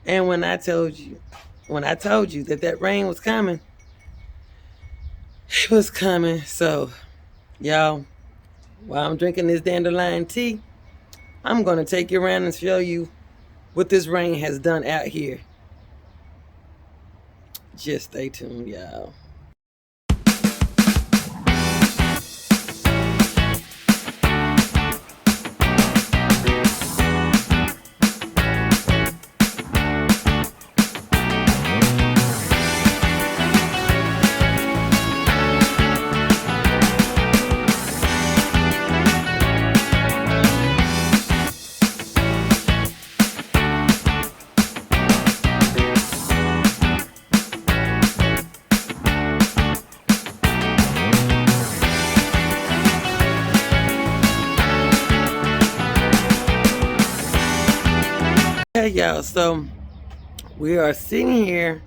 And when I told you that that rain was coming, it was coming. So, y'all, while I'm drinking this dandelion tea, I'm going to take you around and show you what this rain has done out here. Just stay tuned, y'all. Hey, y'all, so we are sitting here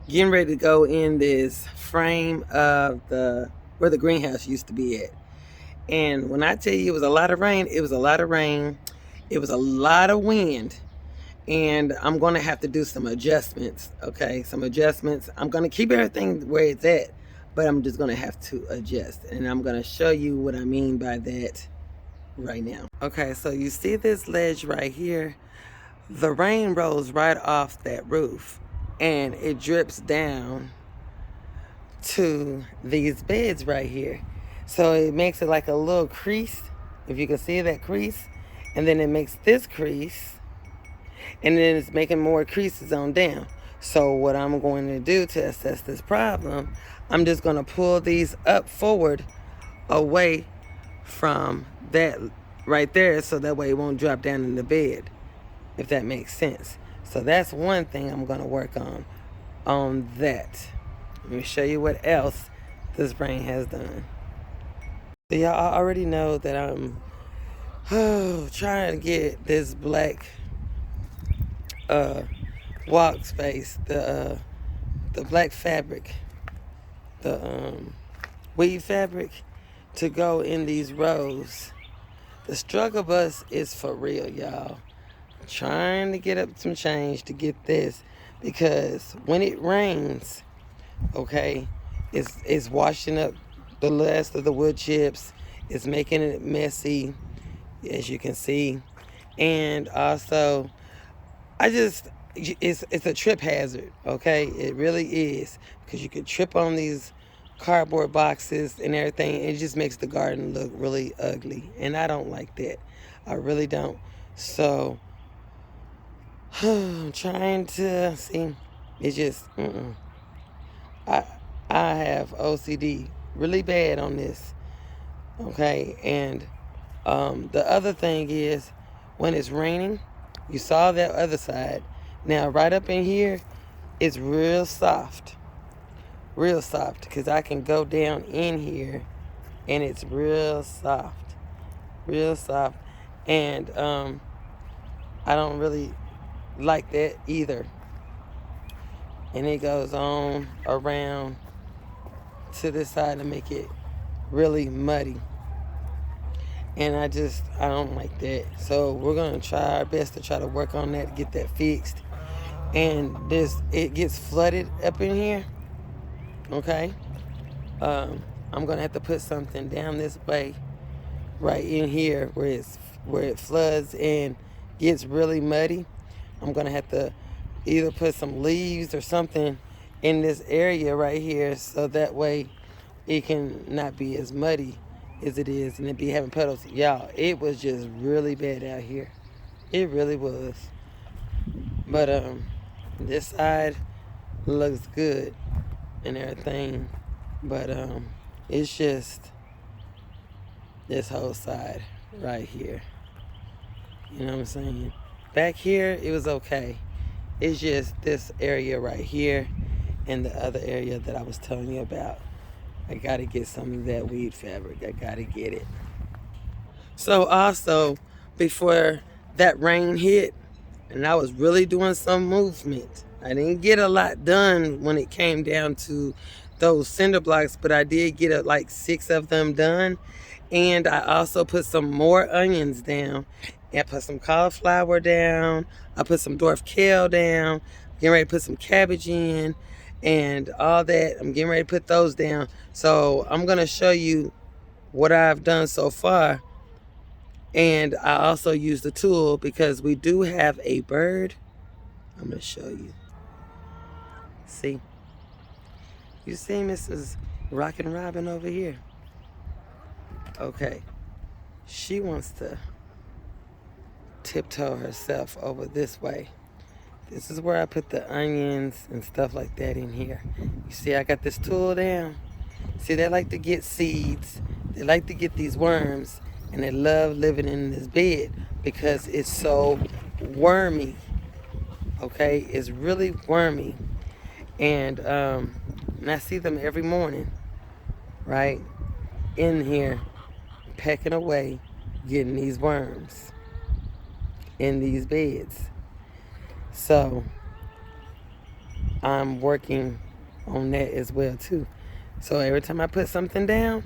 getting ready to go in this frame of where the greenhouse used to be at. And when I tell you it was a lot of rain, it was a lot of rain. It was a lot of wind. And I'm going to have to do some adjustments, okay? Some adjustments. I'm going to keep everything where it's at, but I'm just going to have to adjust. And I'm going to show you what I mean by that right now. Okay, so you see this ledge right here? The rain rolls right off that roof and it drips down to these beds right here. So it makes it like a little crease, if you can see that crease, and then it makes this crease, and then it's making more creases on down. So what I'm going to do to assess this problem, I'm just going to pull these up forward away from that right there, so that way it won't drop down in the bed, if that makes sense. So that's one thing I'm going to work on that. Let me show you what else this rain has done. So y'all already know that I'm trying to get this black walk space, the black fabric, the weave fabric, to go in these rows. The struggle bus is for real, y'all. Trying to get up some change to get this, because when it rains, okay, it's washing up the last of the wood chips. It's making it messy, as you can see. And also, it's a trip hazard, okay? It really is, because you could trip on these cardboard boxes and everything. It just makes the garden look really ugly, and I don't like that. I really don't. So I'm trying to see. It's just, I have OCD really bad on this, okay? And the other thing is, when it's raining, you saw that other side. Now, right up in here, it's real soft, because I can go down in here, and it's real soft, and I don't really like that either. And it goes on around to this side to make it really muddy, and I don't like that. So we're gonna try our best to try to work on that, get that fixed. And it gets flooded up in here, okay? I'm gonna have to put something down this way, right in here, where it floods and gets really muddy. I'm gonna have to either put some leaves or something in this area right here, so that way it can not be as muddy as it is, and it be having puddles. Y'all, it was just really bad out here. It really was. But this side looks good and everything, but it's just this whole side right here. You know what I'm saying? Back here, it was okay. It's just this area right here and the other area that I was telling you about. I got to get some of that weed fabric. I got to get it. So also, before that rain hit, and I was really doing some movement, I didn't get a lot done when it came down to those cinder blocks, but I did get like 6 of them done. And I also put some more onions down, And I put some cauliflower down. I put some dwarf kale down. Getting ready to put some cabbage in and all that. I'm getting ready to put those down. So I'm going to show you what I've done so far. And I also use the tool because we do have a bird. I'm going to show you. See? You see Mrs. Rockin' Robin over here? Okay. She wants to tiptoe herself over this way. This is where I put the onions and stuff like that in here. You see I got this tool down? See, they like to get seeds. They like to get these worms. And they love living in this bed because it's so wormy. Okay? It's really wormy. And I see them every morning, right? In here, pecking away, getting these worms in these beds. So I'm working on that as well too. So every time I put something down,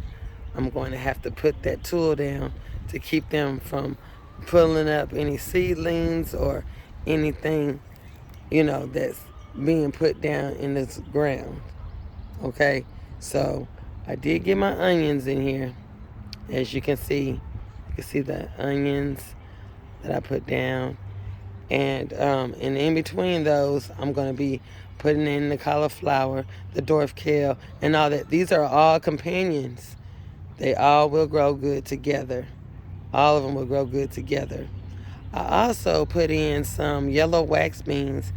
I'm going to have to put that tool down to keep them from pulling up any seedlings or anything, you know, that's being put down in this ground. Okay, so I did get my onions in here. As you can see the onions that I put down. And in between those, I'm going to be putting in the cauliflower, the dwarf kale, and all that. These are all companions. They all will grow good together. All of them will grow good together. I also put in some yellow wax beans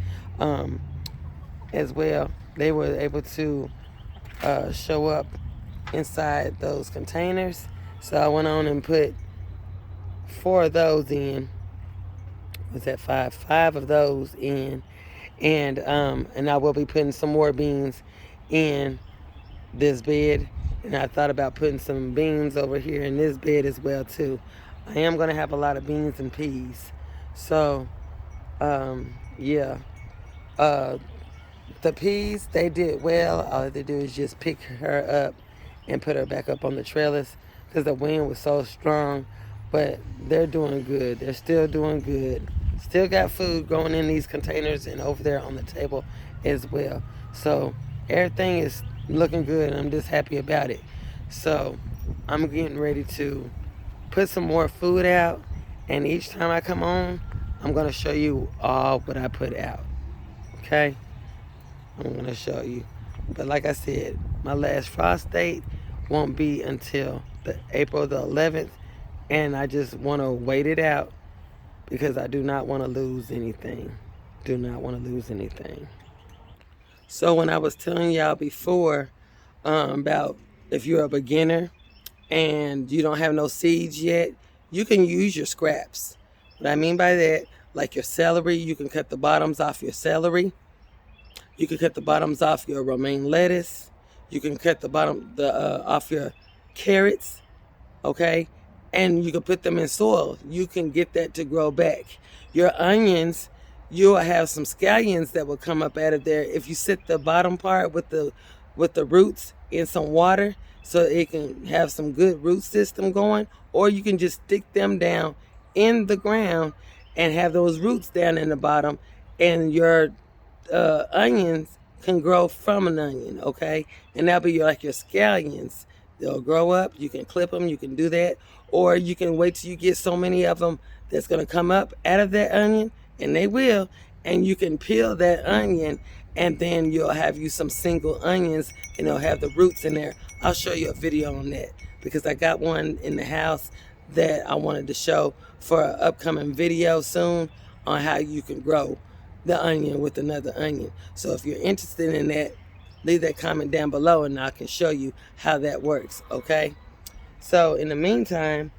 as well. They were able to show up inside those containers. So I went on and put 4 of those in. Was that 5? 5 of those in. And I will be putting some more beans in this bed. And I thought about putting some beans over here in this bed as well too. I am going to have a lot of beans and peas. So, yeah. The peas, they did well. All they do is just pick her up and put her back up on the trellis because the wind was so strong. But they're doing good. They're still doing good. Still got food growing in these containers and over there on the table as well. So everything is looking good and I'm just happy about it. So I'm getting ready to put some more food out, and each time I come on, I'm going to show you all what I put out. Okay? I'm going to show you. But like I said, my last frost date won't be until April the 11th, and I just want to wait it out because I do not want to lose anything. Do not want to lose anything. So when I was telling y'all before about if you're a beginner and you don't have no seeds yet, you can use your scraps. What I mean by that, like your celery, you can cut the bottoms off your celery. You can cut the bottoms off your romaine lettuce. You can cut the bottom off your carrots, okay? And you can put them in soil. You can get that to grow back. Your onions, you'll have some scallions that will come up out of there if you sit the bottom part with the roots in some water so it can have some good root system going, or you can just stick them down in the ground and have those roots down in the bottom, and your onions can grow from an onion, okay? And that'll be like your scallions. They'll grow up. You can clip them. You can do that. Or you can wait till you get so many of them that's going to come up out of that onion, and they will, and you can peel that onion, and then you'll have you some single onions, and they'll have the roots in there. I'll show you a video on that because I got one in the house that I wanted to show for an upcoming video soon on how you can grow the onion with another onion. So if you're interested in that, leave that comment down below and I can show you how that works, okay? So in the meantime,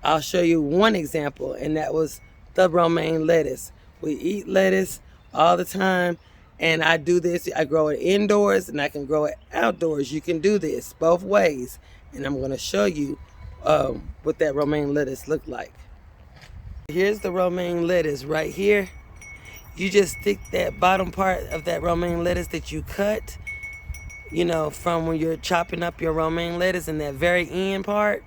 I'll show you one example, and that was the romaine lettuce. We eat lettuce all the time, and I do this. I grow it indoors and I can grow it outdoors. You can do this both ways, and I'm going to show you what that romaine lettuce look like. Here's the romaine lettuce right here. You just stick that bottom part of that romaine lettuce that you cut, you know, from when you're chopping up your romaine lettuce, in that very end part,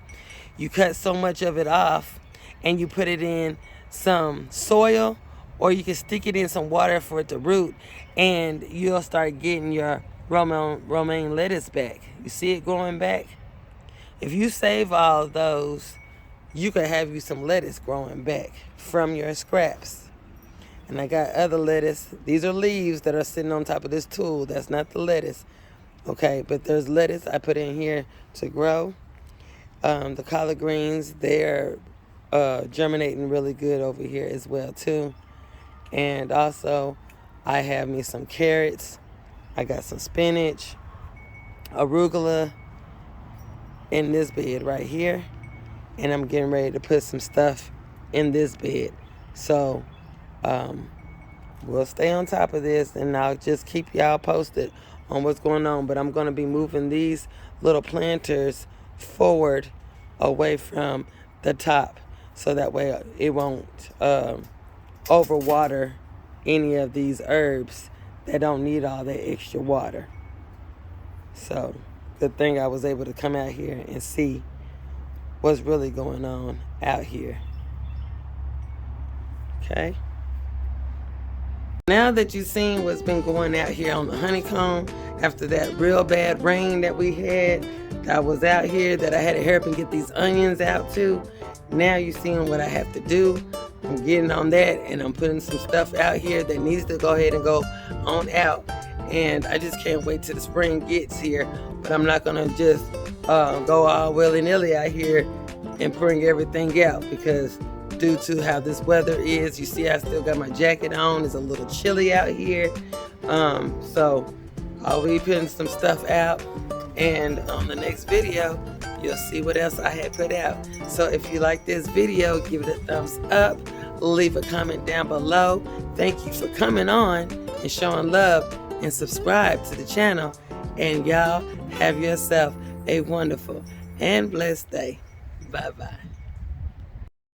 you cut so much of it off and you put it in some soil, or you can stick it in some water for it to root, and you'll start getting your romaine lettuce back. You see it growing back? If you save all of those, you could have you some lettuce growing back from your scraps. And I got other lettuce. These are leaves that are sitting on top of this tool. That's not the lettuce. Okay, but there's lettuce I put in here to grow. The collard greens, they're germinating really good over here as well too. And also, I have me some carrots. I got some spinach, arugula in this bed right here. And I'm getting ready to put some stuff in this bed. So, we'll stay on top of this, and I'll just keep y'all posted on what's going on. But I'm going to be moving these little planters forward away from the top, so that way it won't overwater any of these herbs that don't need all that extra water. So, good thing I was able to come out here and see what's really going on out here. Okay? Now that you've seen what's been going out here on the honeycomb, after that real bad rain that we had, I was out here that I had to hurry up and get these onions out too. Now you're seeing what I have to do. I'm getting on that, and I'm putting some stuff out here that needs to go ahead and go on out. And I just can't wait till the spring gets here. But I'm not gonna just go all willy-nilly out here and bring everything out, because due to how this weather is, you see I still got my jacket on. It's a little chilly out here. So I'll be putting some stuff out, and on the next video you'll see what else I had put out. So if you like this video, give it a thumbs up, leave a comment down below. Thank you for coming on and showing love, and subscribe to the channel. And y'all have yourself a wonderful and blessed day. Bye-bye.